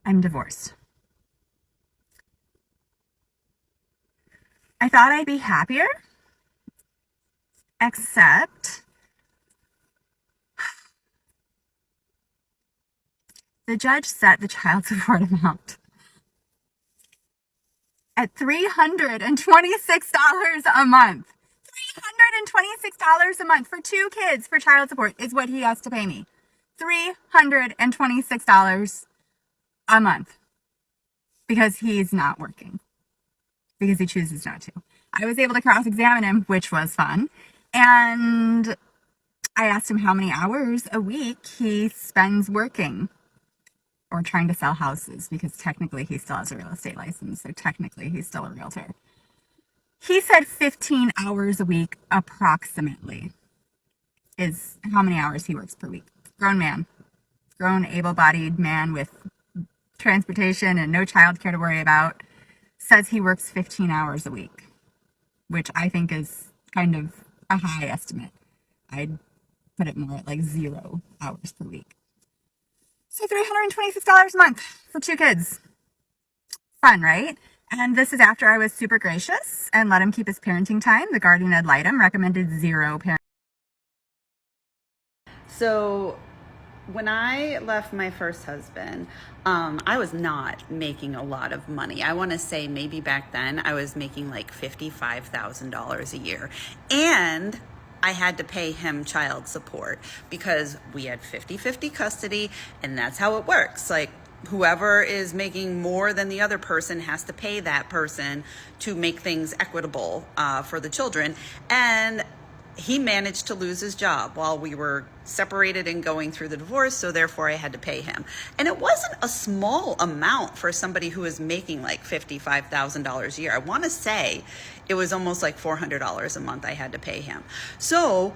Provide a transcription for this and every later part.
I'm divorced. I thought I'd be happier, except the judge set the child support amount at $326 a month. $326 a month for 2 kids for child support is what he has to pay me. $326 a month because he's not working, because he chooses not to. I was able to cross-examine him, which was fun. And I asked him how many hours a week he spends working or trying to sell houses, because technically he still has a real estate license. So technically he's still a realtor. He said 15 hours a week approximately is how many hours he works per week. Grown man, grown able-bodied man with transportation and no childcare to worry about, says he works 15 hours a week, which I think is kind of a high estimate. I'd put it more at like 0 hours per week. So $326 a month for 2 kids. Fun, right? And this is after I was super gracious and let him keep his parenting time. The guardian ad litem recommended 0 parenting. So when I left my first husband, I was not making a lot of money. I want to say maybe back then I was making like $55,000 a year. And I had to pay him child support because we had 50-50 custody, and that's how it works. Like, whoever is making more than the other person has to pay that person to make things equitable for the children. And he managed to lose his job while we were separated and going through the divorce, so therefore I had to pay him. And it wasn't a small amount for somebody who was making like $55,000 a year. I want to say it was almost like $400 a month I had to pay him. So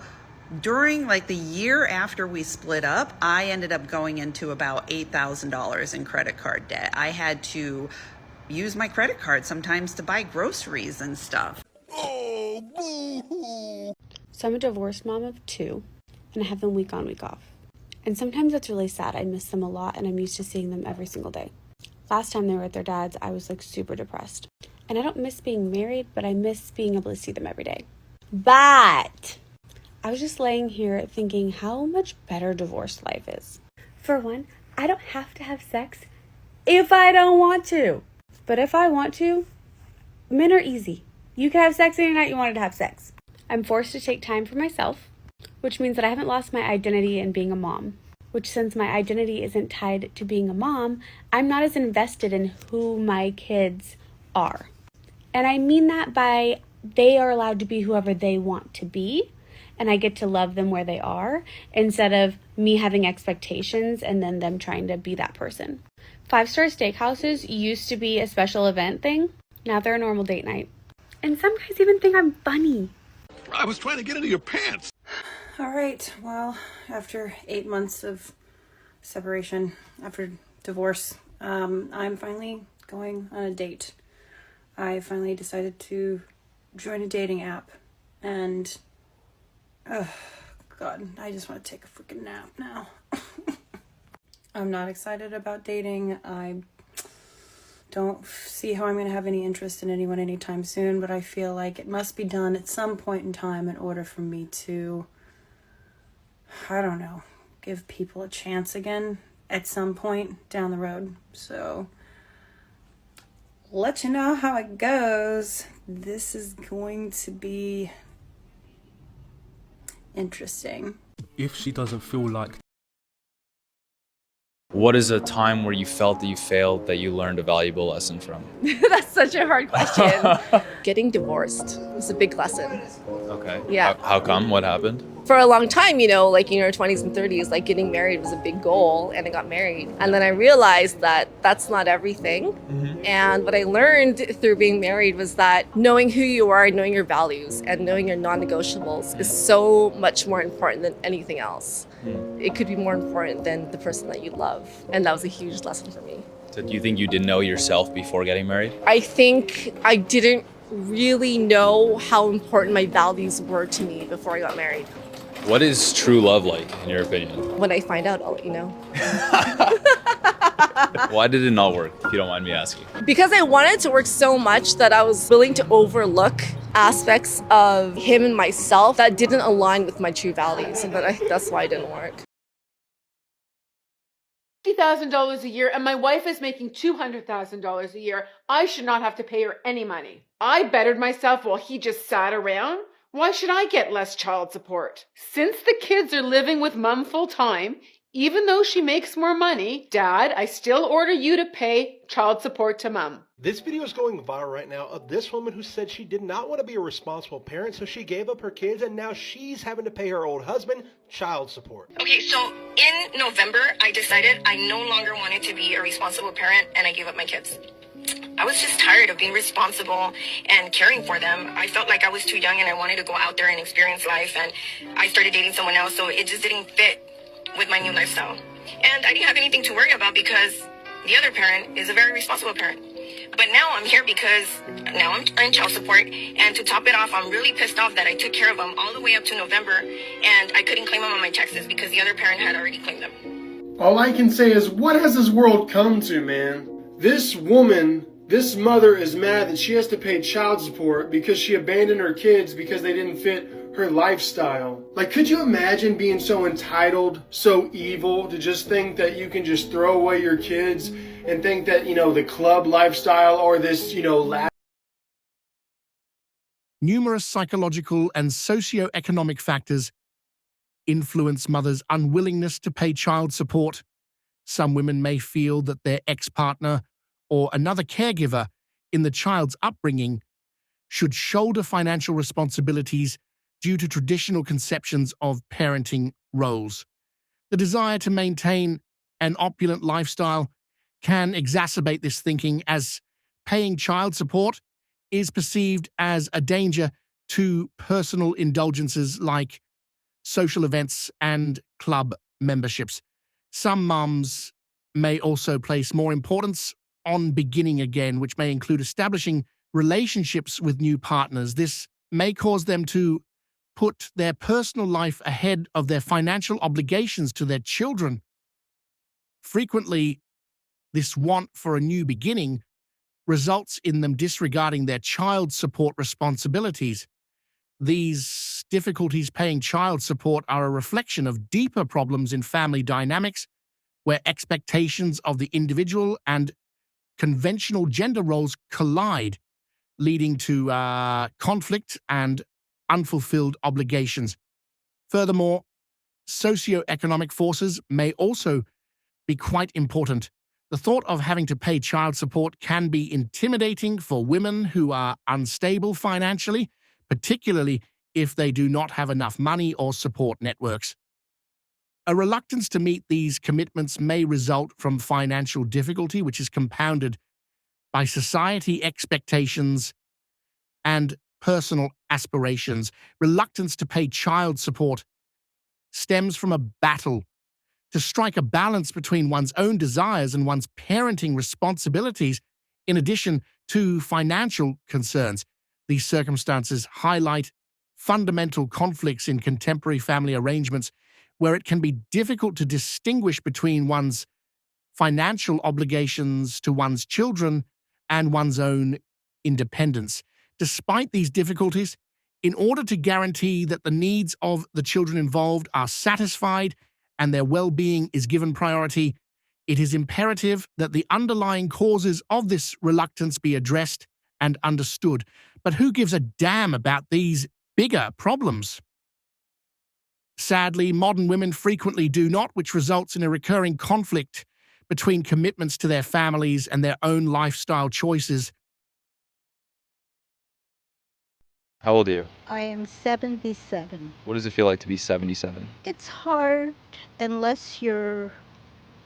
during like the year after we split up, I ended up going into about $8,000 in credit card debt. I had to use my credit card sometimes to buy groceries and stuff. Oh, boo-hoo. So I'm a divorced mom of 2, and I have them week on, week off. And sometimes it's really sad. I miss them a lot, and I'm used to seeing them every single day. Last time they were at their dad's, I was like super depressed. And I don't miss being married, but I miss being able to see them every day. But I was just laying here thinking how much better divorced life is. For one, I don't have to have sex if I don't want to. But if I want to, men are easy. You can have sex any night you wanted to have sex. I'm forced to take time for myself, which means that I haven't lost my identity in being a mom. Which, since my identity isn't tied to being a mom, I'm not as invested in who my kids are. And I mean that by they are allowed to be whoever they want to be, and I get to love them where they are, instead of me having expectations and then them trying to be that person. 5-star steakhouses used to be a special event thing. Now they're a normal date night. And some guys even think I'm funny. I was trying to get into your pants. All right, well, after 8 months of separation, after divorce, I'm finally going on a date. I finally decided to join a dating app, and oh God, I just want to take a freaking nap now. I'm not excited about dating. I don't see how I'm going to have any interest in anyone anytime soon, but I feel like it must be done at some point in time in order for me to, I don't know, give people a chance again at some point down the road. So, let you know how it goes. This is going to be interesting. If she doesn't feel like What is a time where you felt that you failed that you learned a valuable lesson from? That's such a hard question. Getting divorced was a big lesson. Okay. Yeah. How come? What happened? For a long time, like in your 20s and 30s, like getting married was a big goal, and I got married. And then I realized that that's not everything. Mm-hmm. And what I learned through being married was that knowing who you are, knowing your values, and knowing your non-negotiables is so much more important than anything else. It could be more important than the person that you love. And that was a huge lesson for me. So do you think you didn't know yourself before getting married? I think I didn't really know how important my values were to me before I got married. What is true love like, in your opinion? When I find out, I'll let you know. Why did it not work, if you don't mind me asking? Because I wanted to work so much that I was willing to overlook aspects of him and myself that didn't align with my true values. And that's why it didn't work. $50,000 a year and my wife is making $200,000 a year, I should not have to pay her any money. I bettered myself while he just sat around. Why should I get less child support? Since the kids are living with mom full time, even though she makes more money, Dad, I still order you to pay child support to mom. This video is going viral right now of this woman who said she did not want to be a responsible parent, so she gave up her kids, and now she's having to pay her old husband child support. Okay, so in November, I decided I no longer wanted to be a responsible parent, and I gave up my kids. I was just tired of being responsible and caring for them. I felt like I was too young and I wanted to go out there and experience life, and I started dating someone else, so it just didn't fit with my new lifestyle. And I didn't have anything to worry about because the other parent is a very responsible parent. But now I'm here because now I'm earning child support, and to top it off, I'm really pissed off that I took care of them all the way up to November, and I couldn't claim them on my taxes because the other parent had already claimed them. All I can say is, what has this world come to, man? This woman, this mother is mad that she has to pay child support because she abandoned her kids because they didn't fit her lifestyle. Like, could you imagine being so entitled, so evil, to just think that you can just throw away your kids and think that, the club lifestyle or this, Numerous psychological and socio-economic factors influence mothers' unwillingness to pay child support. Some women may feel that their ex-partner or another caregiver in the child's upbringing should shoulder financial responsibilities due to traditional conceptions of parenting roles. The desire to maintain an opulent lifestyle can exacerbate this thinking, as paying child support is perceived as a danger to personal indulgences like social events and club memberships. Some mums may also place more importance on beginning again, which may include establishing relationships with new partners. This may cause them to put their personal life ahead of their financial obligations to their children. Frequently, this want for a new beginning results in them disregarding their child support responsibilities. These difficulties paying child support are a reflection of deeper problems in family dynamics, where expectations of the individual and conventional gender roles collide, leading to conflict and unfulfilled obligations. Furthermore, socioeconomic forces may also be quite important. The thought of having to pay child support can be intimidating for women who are unstable financially, particularly if they do not have enough money or support networks. A reluctance to meet these commitments may result from financial difficulty, which is compounded by society expectations and personal aspirations. Reluctance to pay child support stems from a battle to strike a balance between one's own desires and one's parenting responsibilities, in addition to financial concerns. These circumstances highlight fundamental conflicts in contemporary family arrangements, where it can be difficult to distinguish between one's financial obligations to one's children and one's own independence. Despite these difficulties, in order to guarantee that the needs of the children involved are satisfied and their well-being is given priority, it is imperative that the underlying causes of this reluctance be addressed and understood. But who gives a damn about these bigger problems? Sadly, modern women frequently do not, which results in a recurring conflict between commitments to their families and their own lifestyle choices. How old are you? I am 77. What does it feel like to be 77? It's hard unless you're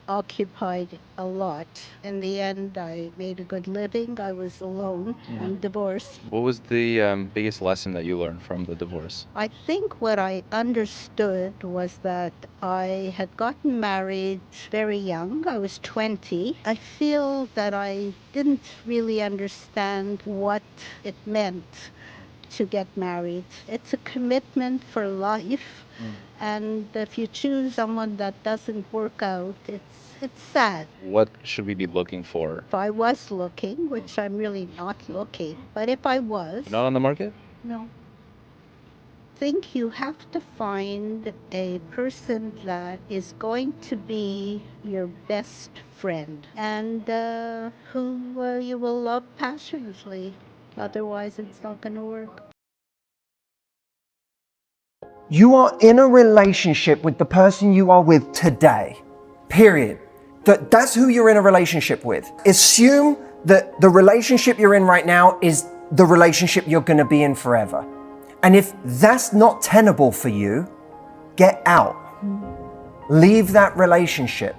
occupied a lot. In the end, I made a good living. I was alone. I'm divorced. What was the biggest lesson that you learned from the divorce? I think what I understood was that I had gotten married very young. I was 20. I feel that I didn't really understand what it meant to get married. It's a commitment for life. And if you choose someone that doesn't work out, it's sad. What should we be looking for? If I was looking, which I'm really not looking, but if I was, Not on the market? no. Think you have to find a person that is going to be your best friend and who you will love passionately. Otherwise, it's not going to work. You are in a relationship with the person you are with today. Period. That's who you're in a relationship with. Assume that the relationship you're in right now is the relationship you're going to be in forever. And if that's not tenable for you, get out. Leave that relationship.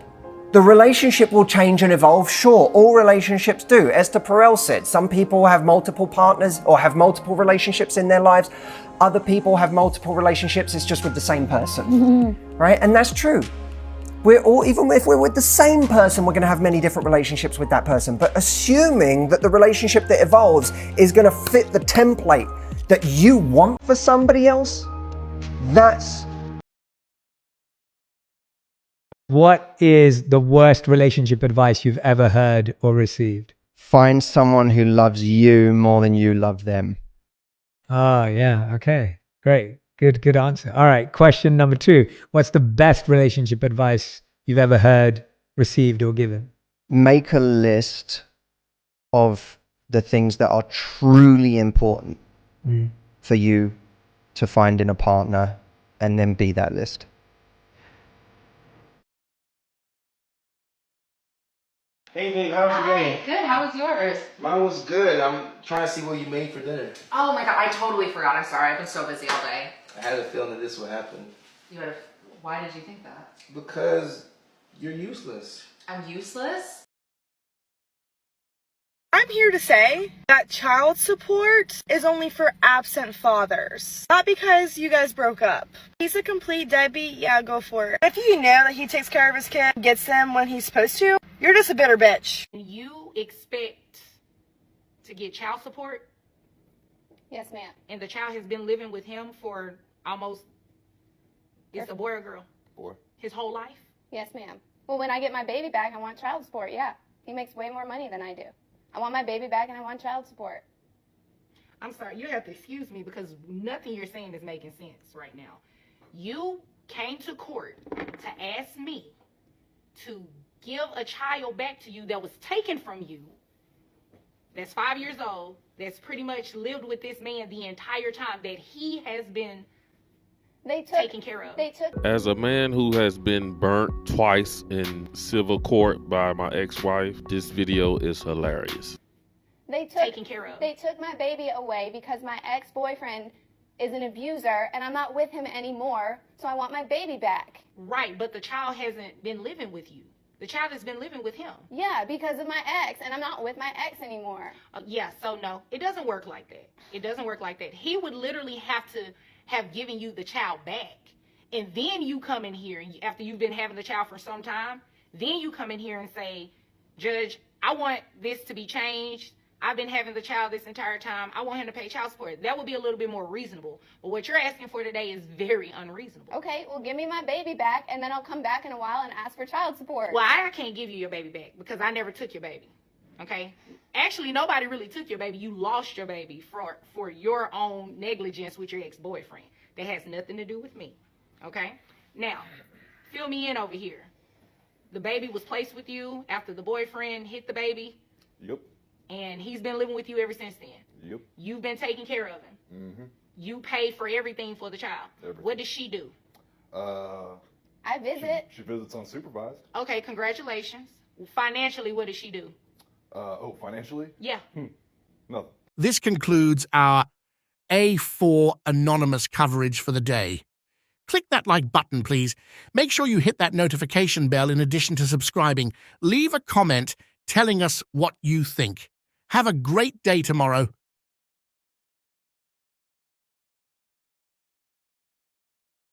The relationship will change and evolve. Sure, all relationships do. Esther Perel said, some people have multiple partners or have multiple relationships in their lives. Other people have multiple relationships, it's just with the same person, right? And that's true. We're all, even if we're with the same person, we're gonna have many different relationships with that person. But assuming that the relationship that evolves is gonna fit the template that you want for somebody else, that's... What is the worst relationship advice you've ever heard or received? Find someone who loves you more than you love them. Oh, yeah. Okay. Great. Good answer. All right. Question number 2. What's the best relationship advice you've ever heard, received, or given? Make a list of the things that are truly important for you to find in a partner, and then be that list. Hey babe, how's your day? Good, how was yours? Mine was good. I'm trying to see what you made for dinner. Oh my god, I totally forgot. I'm sorry. I've been so busy all day. I had a feeling that this would happen. You had a... Why did you think that? Because you're useless. I'm useless? I'm here to say that child support is only for absent fathers. Not because you guys broke up. He's a complete deadbeat, yeah, go for it. If you know that he takes care of his kid, gets them when he's supposed to, you're just a bitter bitch. You expect to get child support? Yes, ma'am. And the child has been living with him for almost... It's a boy or girl? Boy. His whole life? Yes, ma'am. Well, when I get my baby back, I want child support, yeah. He makes way more money than I do. I want my baby back and I want child support. I'm sorry, you have to excuse me because nothing you're saying is making sense right now. You came to court to ask me to give a child back to you that was taken from you, that's 5 years old, that's pretty much lived with this man the entire time that he has been taken care of. As a man who has been burnt twice in civil court by my ex-wife, this video is hilarious. Taken care of. They took my baby away because my ex-boyfriend is an abuser and I'm not with him anymore, so I want my baby back. Right, but the child hasn't been living with you. The child has been living with him. Yeah, because of my ex, and I'm not with my ex anymore. Yeah, so no, it doesn't work like that. It doesn't work like that. He would literally have to have given you the child back. And then you come in here, after you've been having the child for some time, then you come in here and say, Judge, I want this to be changed. I've been having the child this entire time. I want him to pay child support. That would be a little bit more reasonable. But what you're asking for today is very unreasonable. Okay, well, give me my baby back, and then I'll come back in a while and ask for child support. Well, I can't give you your baby back because I never took your baby. Okay? Actually, nobody really took your baby. You lost your baby for your own negligence with your ex-boyfriend. That has nothing to do with me. Okay? Now, fill me in over here. The baby was placed with you after the boyfriend hit the baby. Yep. And he's been living with you ever since then. Yep. You've been taking care of him. Mm-hmm. You paid for everything for the child. Everything. What does she do? I visit. She visits unsupervised. Okay, congratulations. Financially, what does she do? Financially? Yeah. Nothing. This concludes our A4 anonymous coverage for the day. Click that like button, please. Make sure you hit that notification bell in addition to subscribing. Leave a comment telling us what you think. Have a great day tomorrow.